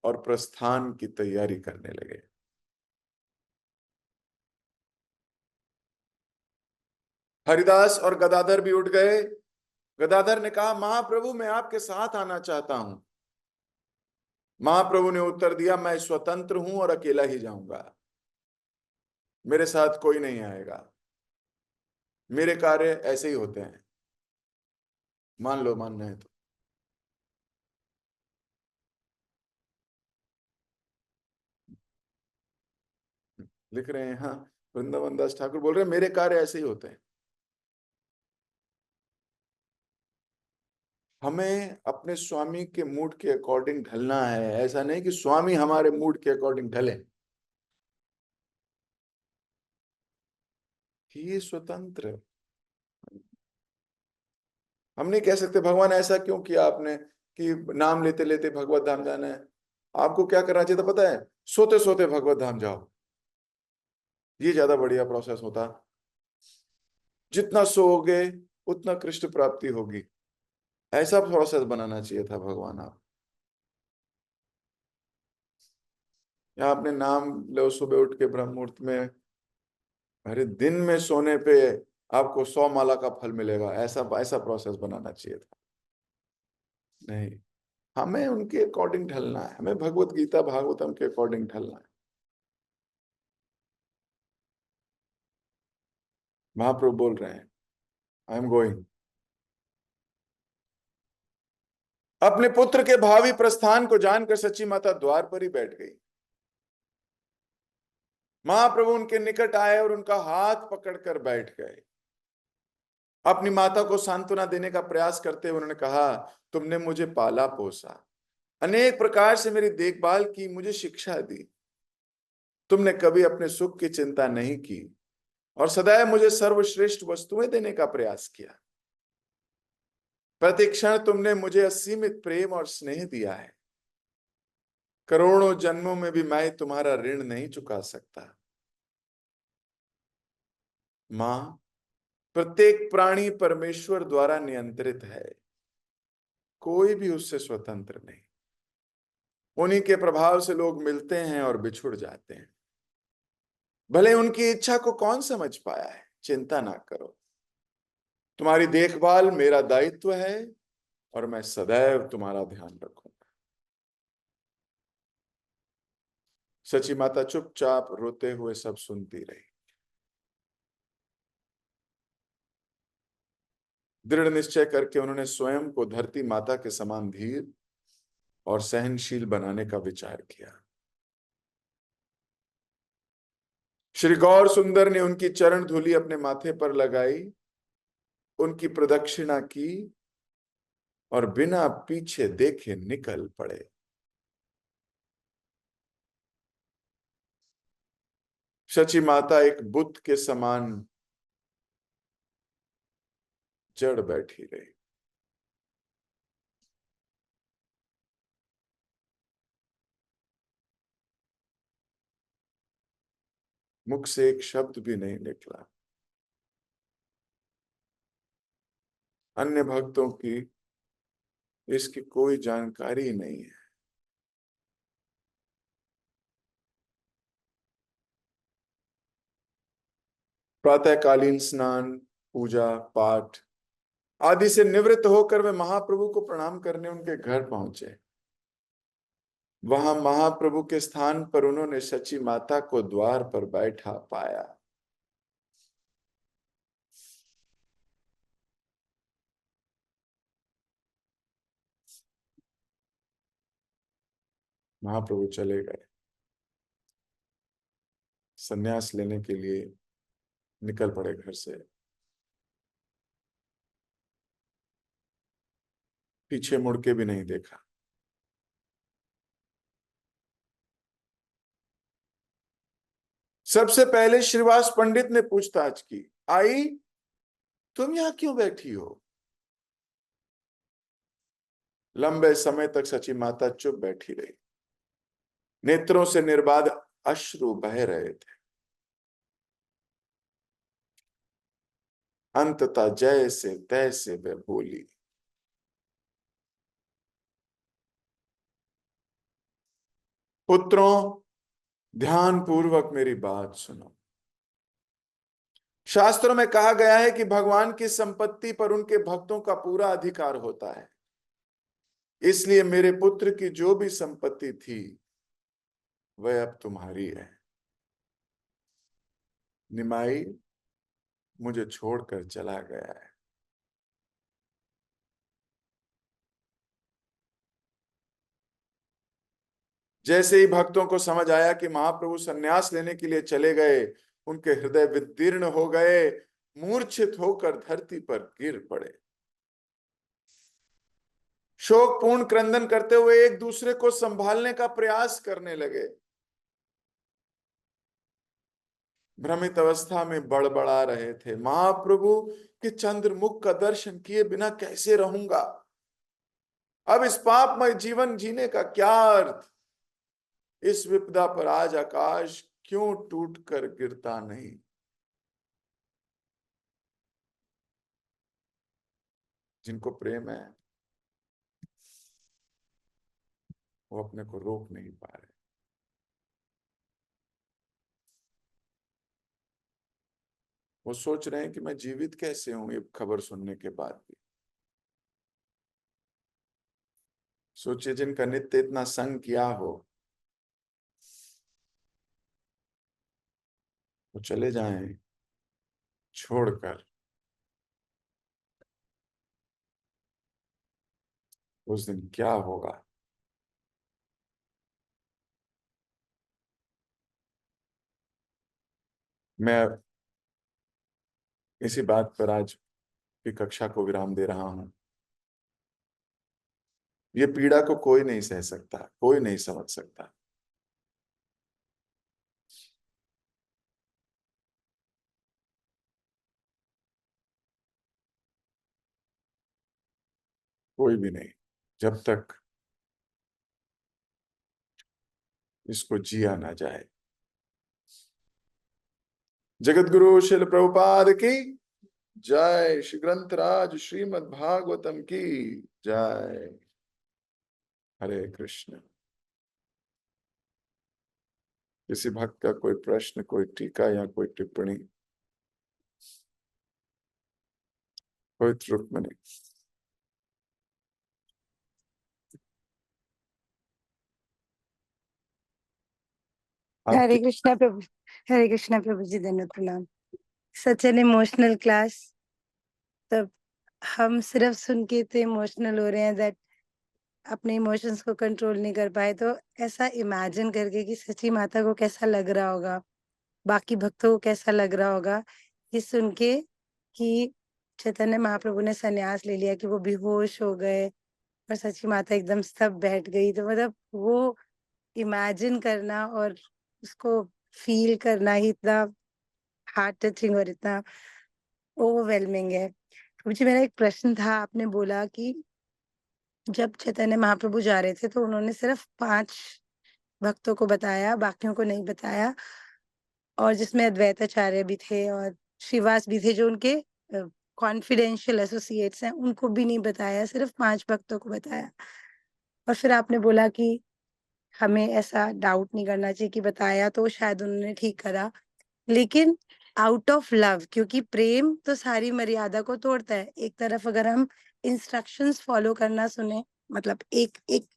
और प्रस्थान की तैयारी करने लगे। हरिदास और गदाधर भी उठ गए। गदाधर ने कहा, महाप्रभु मैं आपके साथ आना चाहता हूं। महाप्रभु ने उत्तर दिया, मैं स्वतंत्र हूं और अकेला ही जाऊंगा, मेरे साथ कोई नहीं आएगा। मेरे कार्य ऐसे ही होते हैं, मान लो मानना है तो। लिख रहे हैं, हाँ, वृंदावन दास ठाकुर बोल रहे हैं, मेरे कार्य ऐसे ही होते हैं। हमें अपने स्वामी के मूड के अकॉर्डिंग ढलना है, ऐसा नहीं कि स्वामी हमारे मूड के अकॉर्डिंग ढले। ये स्वतंत्र। हम नहीं कह सकते भगवान ऐसा क्यों किया आपने कि नाम लेते लेते भगवत धाम जाना है। आपको क्या करना चाहिए था पता है? सोते सोते भगवत धाम जाओ, ये ज्यादा बढ़िया प्रोसेस होता। जितना सोओगे उतना कृष्ण प्राप्ति होगी, ऐसा प्रोसेस बनाना चाहिए था भगवान आप। या आपने नाम लो सुबह उठ के ब्रह्म मुहूर्त में, अरे दिन में सोने पे आपको 100 माला का फल मिलेगा, ऐसा ऐसा प्रोसेस बनाना चाहिए था। नहीं, हमें उनके अकॉर्डिंग ढलना है, हमें भगवत गीता भागवतम के अकॉर्डिंग ढलना है। महाप्रभु बोल रहे हैं, आई एम गोइंग। अपने पुत्र के भावी प्रस्थान को जानकर सची माता द्वार पर ही बैठ गई। महाप्रभु उनके निकट आए और उनका हाथ पकड़कर बैठ गए। अपनी माता को सांत्वना देने का प्रयास करते हुए उन्होंने कहा, तुमने मुझे पाला पोसा, अनेक प्रकार से मेरी देखभाल की, मुझे शिक्षा दी। तुमने कभी अपने सुख की चिंता नहीं की और सदैव मुझे सर्वश्रेष्ठ वस्तुएं देने का प्रयास किया। प्रतिक्षण तुमने मुझे असीमित प्रेम और स्नेह दिया है। करोड़ों जन्मों में भी मैं तुम्हारा ऋण नहीं चुका सकता। मां, प्रत्येक प्राणी परमेश्वर द्वारा नियंत्रित है, कोई भी उससे स्वतंत्र नहीं। उन्हीं के प्रभाव से लोग मिलते हैं और बिछुड़ जाते हैं। भले उनकी इच्छा को कौन समझ पाया है, चिंता ना करो। तुम्हारी देखभाल मेरा दायित्व है और मैं सदैव तुम्हारा ध्यान रखूंगा। सची माता चुपचाप रोते हुए सब सुनती रही। दृढ़ निश्चय करके उन्होंने स्वयं को धरती माता के समान धीर और सहनशील बनाने का विचार किया। श्री गौर सुंदर ने उनकी चरण धूलि अपने माथे पर लगाई, उनकी प्रदक्षिणा की और बिना पीछे देखे निकल पड़े। सची माता एक बुद्ध के समान जड़ बैठी रही। मुख से एक शब्द भी नहीं निकला। अन्य भक्तों की इसकी कोई जानकारी नहीं है। प्रातःकालीन स्नान, पूजा पाठ आदि से निवृत्त होकर वे महाप्रभु को प्रणाम करने उनके घर पहुंचे। वहां महाप्रभु के स्थान पर उन्होंने सची माता को द्वार पर बैठा पाया। महाप्रभु चले गए, संन्यास लेने के लिए निकल पड़े घर से। पीछे मुड़ के भी नहीं देखा। सबसे पहले श्रीवास पंडित ने पूछताछ की, आई तुम यहां क्यों बैठी हो? लंबे समय तक सची माता चुप बैठी रही, नेत्रों से निर्बाध अश्रु बह रहे थे। अंततः जैसे तैसे वह बोली, पुत्रों ध्यान पूर्वक मेरी बात सुनो। शास्त्रों में कहा गया है कि भगवान की संपत्ति पर उनके भक्तों का पूरा अधिकार होता है। इसलिए मेरे पुत्र की जो भी संपत्ति थी वह अब तुम्हारी है। निमाई मुझे छोड़कर चला गया है। जैसे ही भक्तों को समझ आया कि महाप्रभु संन्यास लेने के लिए चले गए, उनके हृदय विदीर्ण हो गए, मूर्छित होकर धरती पर गिर पड़े। शोकपूर्ण क्रंदन करते हुए एक दूसरे को संभालने का प्रयास करने लगे। भ्रमित अवस्था में बड़बड़ा रहे थे, महाप्रभु के चंद्रमुख का दर्शन किए बिना कैसे रहूंगा? अब इस पापमय जीवन जीने का क्या अर्थ? इस विपदा पर आज आकाश क्यों टूट कर गिरता नहीं? जिनको प्रेम है वो अपने को रोक नहीं पा रहे। वो सोच रहे हैं कि मैं जीवित कैसे हूं ये खबर सुनने के बाद भी। सोचिए जिनका नित्य इतना संग किया हो वो चले जाएं छोड़कर, उस दिन क्या होगा? मैं इसी बात पर आज की कक्षा को विराम दे रहा हूं। ये पीड़ा को कोई नहीं सह सकता, कोई नहीं समझ सकता। कोई भी नहीं, जब तक इसको जिया ना जाए। जगत गुरु शिल प्रभुपाद की जय। श्री ग्रंथराज श्रीमद् भागवतम की जय। हरे कृष्ण। किसी भक्त का कोई प्रश्न, कोई टीका या कोई टिप्पणी, कोई रुक्मणी? हरे आपकी कृष्णा प्रभु। हरे कृष्णा प्रभु जी, धन्यवाद, प्रणाम। Such an emotional class. तब हम सिर्फ सुन के इतने इमोशनल हो रहे हैं दैट अपने इमोशंस को कंट्रोल नहीं कर पाए। तो ऐसा इमेजिन करके कि सच्ची माता को कैसा लग रहा होगा, बाकी भक्तों को कैसा लग रहा होगा ये सुन के कि चैतन्य महाप्रभु ने संन्यास ले लिया, कि वो बेहोश हो गए और सच्ची माता एकदम स्तब्ध बैठ गई। तो मतलब वो इमेजिन करना और उसको फील करना ही इतना हार्ट टचिंग और इतना ओवरवेलमिंग है। मुझे मेरा एक प्रश्न था, आपने बोला कि जब चैतन्य महाप्रभु जा रहे थे तो उन्होंने सिर्फ 5 भक्तों को बताया, बाकियों को नहीं बताया, और जिसमें अद्वैताचार्य भी थे और श्रीवास भी थे, जो उनके कॉन्फिडेंशियल एसोसिएट्स हैं, उनको भी नहीं बताया, सिर्फ 5 भक्तों को बताया। और फिर आपने बोला कि हमें ऐसा डाउट नहीं करना चाहिए कि बताया तो शायद उन्होंने ठीक करा, लेकिन आउट ऑफ लव, क्योंकि प्रेम तो सारी मर्यादा को तोड़ता है। एक तरफ अगर हम इंस्ट्रक्शंस फॉलो करना सुने, मतलब एक एक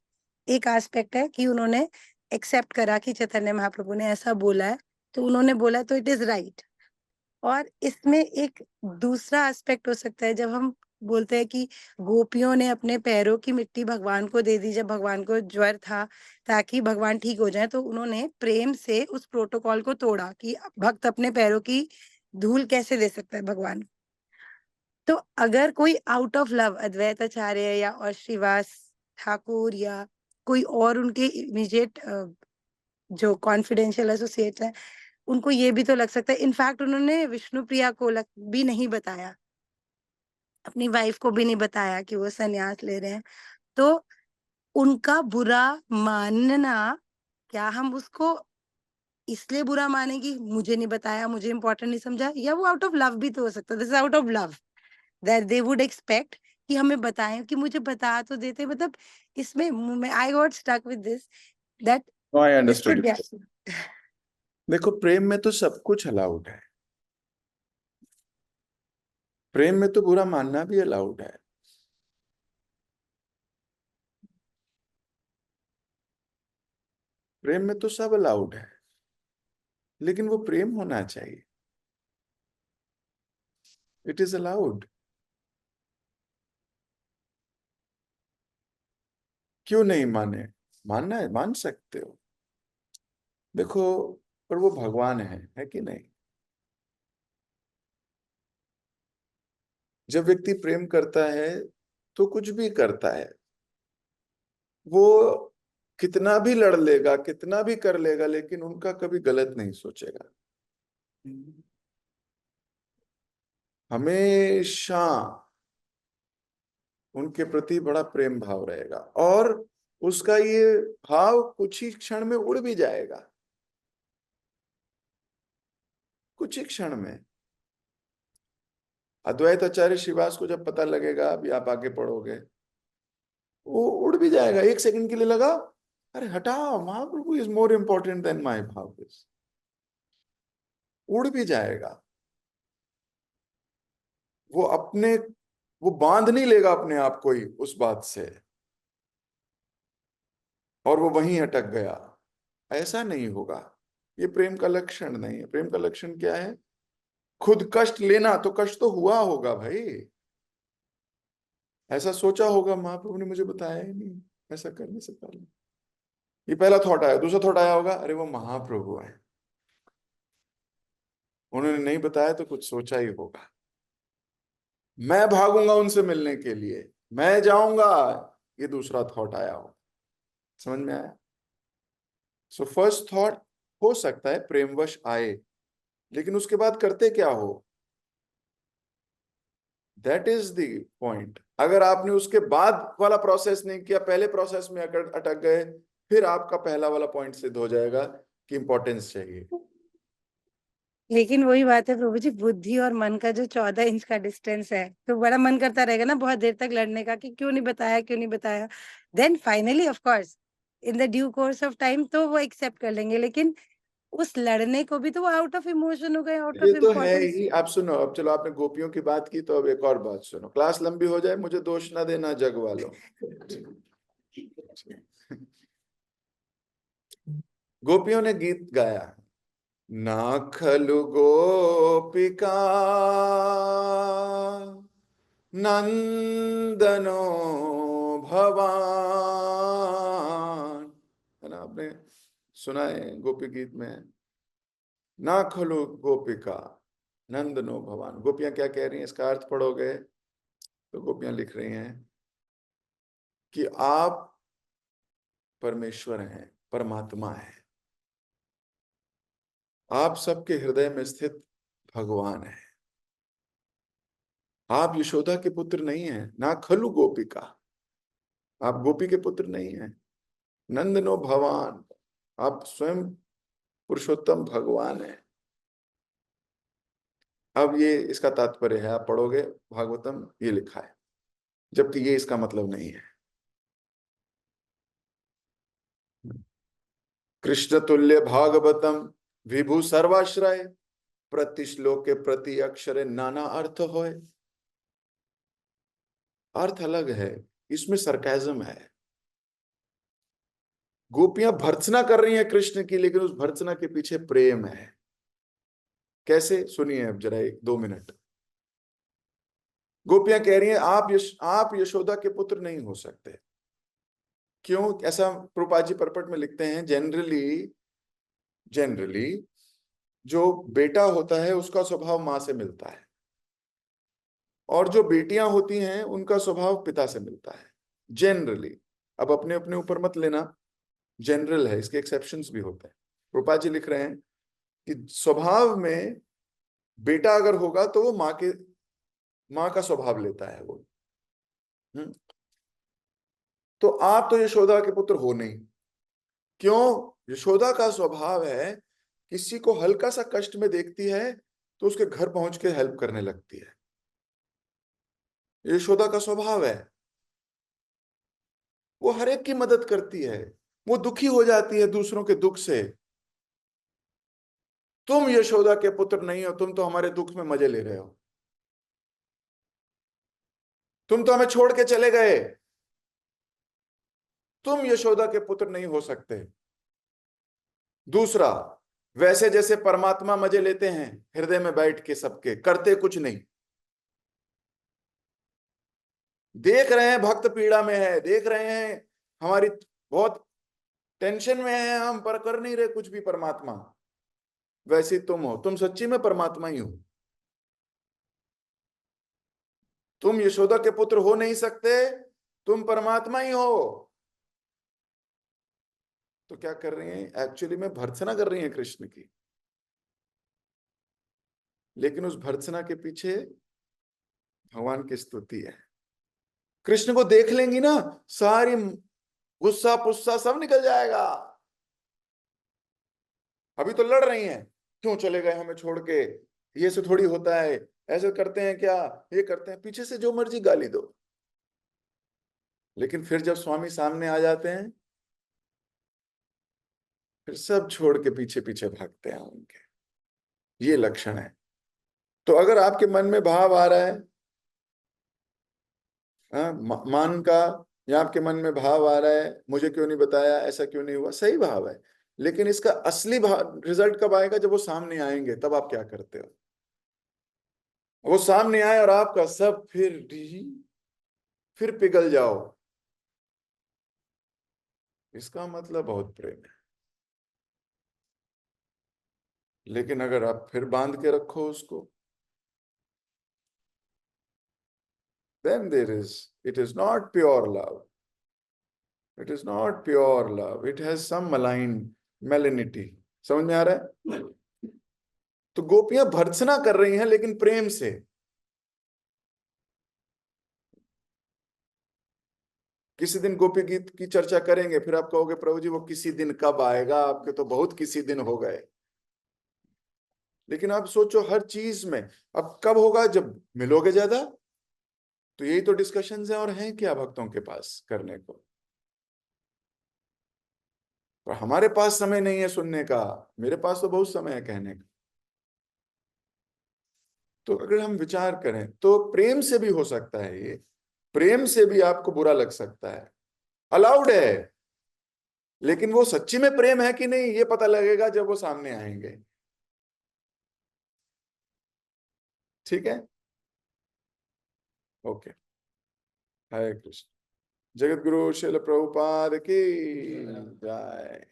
एक एस्पेक्ट है कि उन्होंने एक्सेप्ट करा कि चैतन्य महाप्रभु ने ऐसा बोला है, तो उन्होंने बोला तो इट इज राइट। और इसमें एक दूसरा एस्पेक्ट हो सकता है, जब हम बोलते हैं कि गोपियों ने अपने पैरों की मिट्टी भगवान को दे दी जब भगवान को ज्वर था, ताकि भगवान ठीक हो जाए, तो उन्होंने प्रेम से उस प्रोटोकॉल को तोड़ा कि भक्त अपने पैरों की धूल कैसे दे सकता है भगवान। तो अगर कोई आउट ऑफ लव अद्वैताचार्य या और श्रीवास ठाकुर या कोई और उनके इमीडिएट जो कॉन्फिडेंशियल एसोसिएट्स हैं, उनको ये भी तो लग सकता है, इनफैक्ट उन्होंने विष्णुप्रिया को भी नहीं बताया, अपनी वाइफ को भी नहीं बताया कि वो संन्यास ले रहे हैं। तो उनका बुरा मानना, क्या हम उसको इसलिए बुरा मानेंगे, मुझे नहीं बताया, मुझे इंपॉर्टेंट नहीं समझा, या वो आउट ऑफ लव भी तो हो सकता है। This is out of love that they would expect कि हमें बताएं, कि मुझे बता तो देते। मतलब इसमें I got stuck with this that I this understood. Should. देखो, प्रेम में तो सब कुछ अलाउड है। प्रेम में तो बुरा मानना भी अलाउड है। प्रेम में तो सब अलाउड है, लेकिन वो प्रेम होना चाहिए। It is allowed. क्यों नहीं माने? मानना है, मान सकते हो। देखो, पर वो भगवान है कि नहीं? जब व्यक्ति प्रेम करता है तो कुछ भी करता है। वो कितना भी लड़ लेगा, कितना भी कर लेगा, लेकिन उनका कभी गलत नहीं सोचेगा। हमेशा उनके प्रति बड़ा प्रेम भाव रहेगा, और उसका ये भाव कुछ ही क्षण में उड़ भी जाएगा। कुछ ही क्षण में। अद्वैत आचार्य श्रीवास को जब पता लगेगा, अभी आप आगे पढ़ोगे, वो उड़ भी जाएगा। एक सेकंड के लिए लगा, अरे हटाओ, महाप्रभु इज मोर इंपॉर्टेंट देन माई भाव। उड़ भी जाएगा। वो अपने, वो बांध नहीं लेगा अपने आप को ही उस बात से, और वो वहीं अटक गया। ऐसा नहीं होगा। ये प्रेम का लक्षण नहीं है। प्रेम का लक्षण क्या है? खुद कष्ट लेना। तो कष्ट तो हुआ होगा भाई। ऐसा सोचा होगा, महाप्रभु ने मुझे बताया ही नहीं ऐसा करने से पहले। ये पहला थॉट आया। दूसरा थॉट आया होगा, अरे वो महाप्रभु है, उन्होंने नहीं बताया तो कुछ सोचा ही होगा। मैं भागूंगा उनसे मिलने के लिए, मैं जाऊंगा। ये दूसरा थॉट आया हो। समझ में आया? सो फर्स्ट थॉट हो सकता है प्रेमवश आए, लेकिन उसके बाद करते क्या हो? That is the point. अगर आपने उसके बाद वाला प्रोसेस नहीं किया, पहले प्रोसेस में अगर अटक गए, फिर आपका पहला वाला पॉइंट सिद्ध हो जाएगा कि इंपॉर्टेंस चाहिए। लेकिन वही बात है प्रभु जी, बुद्धि और मन का जो 14 इंच का डिस्टेंस है, तो बड़ा मन करता रहेगा ना बहुत देर तक लड़ने का, कि क्यों नहीं बताया, क्यों नहीं बताया। Then finally of course in the due course of time तो वो एक्सेप्ट कर लेंगे, लेकिन उस लड़ने को भी तो वो आउट ऑफ इमोशन हो गए, आउट ये ऑफ तो है इम्पोर्टेंस। ही। आप सुनो, अब चलो, आपने गोपियों की बात की तो अब एक और बात सुनो। क्लास लंबी हो जाए, मुझे दोष ना देना जग वालों। गोपियों ने गीत गाया, ना खलु गोपिका नंदनो भवान। है ना? आपने सुना है गोपी गीत में, ना खलु गोपिका नंदनो भवान। गोपियां क्या कह रही हैं, इसका अर्थ पढ़ोगे तो गोपियां लिख रही हैं कि आप परमेश्वर हैं, परमात्मा हैं, आप सबके हृदय में स्थित भगवान हैं। आप यशोदा के पुत्र नहीं हैं। ना खलु गोपिका, आप गोपी के पुत्र नहीं हैं। नंदनो भवान, आप स्वयं पुरुषोत्तम भगवान हैं। अब ये इसका तात्पर्य है, आप पढ़ोगे भागवतम, ये लिखा है, जबकि ये इसका मतलब नहीं है। कृष्ण तुल्य भागवतम विभु सर्वाश्रय, प्रति श्लोक के प्रति अक्षर नाना अर्थ होय। अर्थ अलग है, इसमें सरकाजम है। गोपियां भर्त्सना कर रही हैं कृष्ण की, लेकिन उस भर्त्सना के पीछे प्रेम है। कैसे? सुनिए अब जरा 1-2 मिनट। गोपियां कह रही हैं, आप यशोदा के पुत्र नहीं हो सकते। क्यों ऐसा? प्रभुपाद जी परपट में लिखते हैं, जनरली जनरली जो बेटा होता है उसका स्वभाव मां से मिलता है, और जो बेटियां होती हैं उनका स्वभाव पिता से मिलता है, जनरली। अब अपने अपने ऊपर मत लेना, जनरल है, इसके एक्सेप्शंस भी होते हैं। रूपा जी लिख रहे हैं कि स्वभाव में बेटा अगर होगा तो वो माँ का स्वभाव लेता है वो। हम्म। तो आप तो यशोदा के पुत्र हो नहीं। क्यों? यशोदा का स्वभाव है, किसी को हल्का सा कष्ट में देखती है तो उसके घर पहुंच के हेल्प करने लगती है। यशोदा का स्वभाव है, वो हर एक की मदद करती है। वो दुखी हो जाती है दूसरों के दुख से। तुम यशोदा के पुत्र नहीं हो, तुम तो हमारे दुख में मजे ले रहे हो। तुम तो हमें छोड़ के चले गए। तुम यशोदा के पुत्र नहीं हो सकते। दूसरा, वैसे जैसे परमात्मा मजे लेते हैं हृदय में बैठ के, सबके करते कुछ नहीं। देख रहे हैं भक्त पीड़ा में है, देख रहे हैं हमारी बहुत टेंशन में है हम, पर कर नहीं रहे कुछ भी परमात्मा। वैसे तुम हो, तुम सच्ची में परमात्मा ही हो। तुम यशोदा के पुत्र हो नहीं सकते, तुम परमात्मा ही हो। तो क्या कर रही हैं? एक्चुअली में भर्त्सना कर रही हैं कृष्ण की। लेकिन उस भर्त्सना के पीछे भगवान की स्तुति है। कृष्ण को देख लेंगी ना, सारी गुस्सा पुस्सा सब निकल जाएगा। अभी तो लड़ रही हैं, क्यों चले गए हमें छोड़ के, ये से थोड़ी होता है, ऐसे करते हैं क्या, ये करते हैं, पीछे से जो मर्जी गाली दो। लेकिन फिर जब स्वामी सामने आ जाते हैं, फिर सब छोड़ के पीछे पीछे भागते हैं उनके। ये लक्षण है। तो अगर आपके मन में भाव आ रहा है, मान का, या आपके मन में भाव आ रहा है मुझे क्यों नहीं बताया, ऐसा क्यों नहीं हुआ, सही भाव है। लेकिन इसका असली भाव रिजल्ट कब आएगा? जब वो सामने आएंगे, तब आप क्या करते हो? वो सामने आए और आपका सब फिर पिघल जाओ, इसका मतलब बहुत प्रेम है। लेकिन अगर आप फिर बांध के रखो उसको, then it is not pure love. It is not pure love. It has some malignity. समझ में आ रहा है? तो गोपियां भर्त्सना कर रही हैं लेकिन प्रेम से। किसी दिन गोपी गीत की चर्चा करेंगे, फिर आप कहोगे प्रभु जी वो किसी दिन कब आएगा, आपके तो बहुत किसी दिन हो गए। लेकिन आप सोचो हर चीज में, अब कब होगा? जब मिलोगे ज्यादा। तो यही तो डिस्कशंस हैं, और हैं क्या भक्तों के पास करने को? पर हमारे पास समय नहीं है सुनने का। मेरे पास तो बहुत समय है कहने का। तो अगर हम विचार करें तो प्रेम से भी हो सकता है ये। प्रेम से भी आपको बुरा लग सकता है, अलाउड है। लेकिन वो सच्ची में प्रेम है कि नहीं, ये पता लगेगा जब वो सामने आएंगे। ठीक है। ओके। हरे कृष्ण। जगत गुरु शिल प्रभुपाद की जय।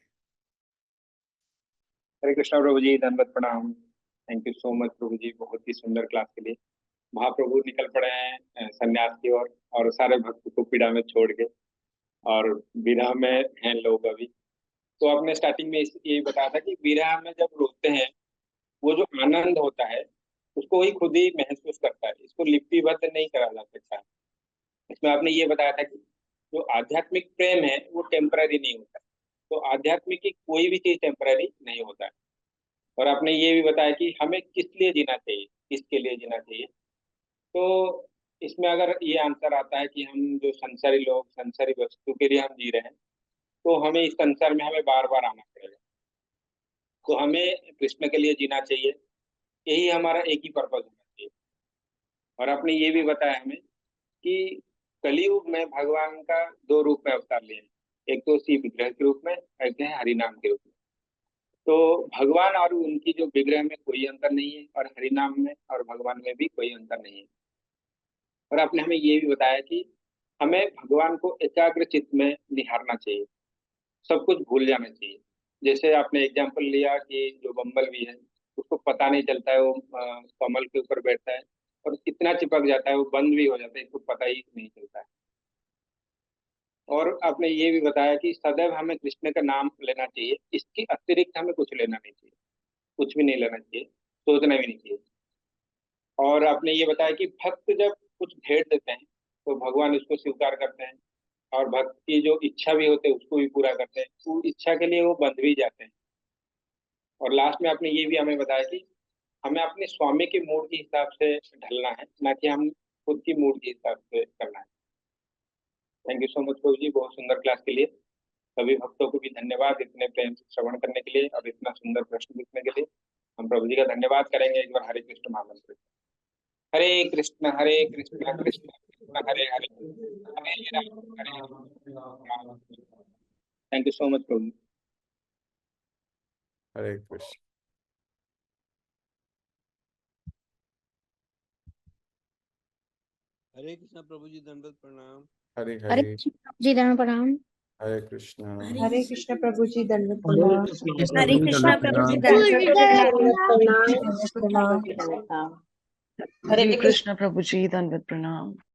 हरे कृष्णा प्रभु जी, दंडवत प्रणाम। Thank you so much Prabhu जी, बहुत ही सुंदर क्लास के लिए। महाप्रभु निकल पड़े हैं संन्यास की ओर, और सारे भक्त को पीड़ा में छोड़ के, और विरह में हैं लोग अभी। तो आपने स्टार्टिंग में ये बताया था कि विरह में जब रोते हैं, वो जो आनंद होता है उसको वही खुद ही महसूस करता है, इसको लिपिबद्ध नहीं करा जा सकता है। इसमें आपने ये बताया था कि जो आध्यात्मिक प्रेम है वो टेम्पररी नहीं होता। तो आध्यात्मिक की कोई भी चीज टेम्पररी नहीं होता है। और आपने ये भी बताया कि हमें किस लिए जीना चाहिए, किसके लिए जीना चाहिए। तो इसमें अगर ये आंसर आता है कि हम जो संसारी लोग, संसारी वस्तु के लिए हम जी रहे हैं, तो हमें इस संसार में हमें बार बार आना पड़ेगा। तो हमें कृष्ण के लिए जीना चाहिए, यही हमारा एक ही पर्पज होना चाहिए। और आपने ये भी बताया हमें कि कलयुग में भगवान का दो रूप में अवतार लिए हैं, एक तो शिव विग्रह के रूप में, एक है हरिनाम के रूप में। तो भगवान और उनकी जो विग्रह में कोई अंतर नहीं है, और हरिनाम में और भगवान में भी कोई अंतर नहीं है। और आपने हमें ये भी बताया कि हमें भगवान को एकाग्र चित्त में निहारना चाहिए, सब कुछ भूल जाना चाहिए। जैसे आपने एग्जाम्पल लिया कि जो बम्बल भी है, उसको पता नहीं चलता है, वो कमल के ऊपर बैठता है और इतना चिपक जाता है, वो बंद भी हो जाता है, इसको पता ही नहीं चलता है। और आपने ये भी बताया कि सदैव हमें कृष्ण का नाम लेना चाहिए, इसके अतिरिक्त हमें कुछ लेना नहीं चाहिए। कुछ भी नहीं लेना चाहिए, सोचना भी नहीं चाहिए। और आपने ये बताया कि भक्त जब कुछ भेंट देते हैं तो भगवान उसको स्वीकार करते हैं, और भक्त की जो इच्छा भी होते है उसको भी पूरा करते हैं, तो इच्छा के लिए वो बंध भी जाते हैं। और लास्ट में आपने ये भी हमें बताया कि हमें अपने स्वामी के मूड के हिसाब से ढलना है, ना कि हम खुद की मूड के हिसाब से करना है। Thank you so much Prabhu जी, बहुत सुंदर क्लास के लिए। सभी भक्तों को भी धन्यवाद इतने प्रेम से श्रवण करने के लिए और इतना सुंदर प्रश्न लिखने के लिए। हम प्रभु जी का धन्यवाद करेंगे एक बार हरे कृष्ण महामंत्र। Hare Krishna Krishna Krishna Hare Hare, Hare Ram Hare Ram. Thank you so much Prabhu ji. Hare Krishna. Hare Krishna Prabhu ji, दंडवत प्रणाम। हरे हरे हरे। कृष्ण प्रभु जी, दंडवत प्रणाम। हरे कृष्ण। हरे कृष्ण प्रभु जी, दंडवत हरे प्रणाम। कृष्ण हरे कृष्णा प्रभु जी, दंडवत प्रणाम। दंडवत प्रणाम। हरे कृष्ण प्रभु जी, दंडवत प्रणाम।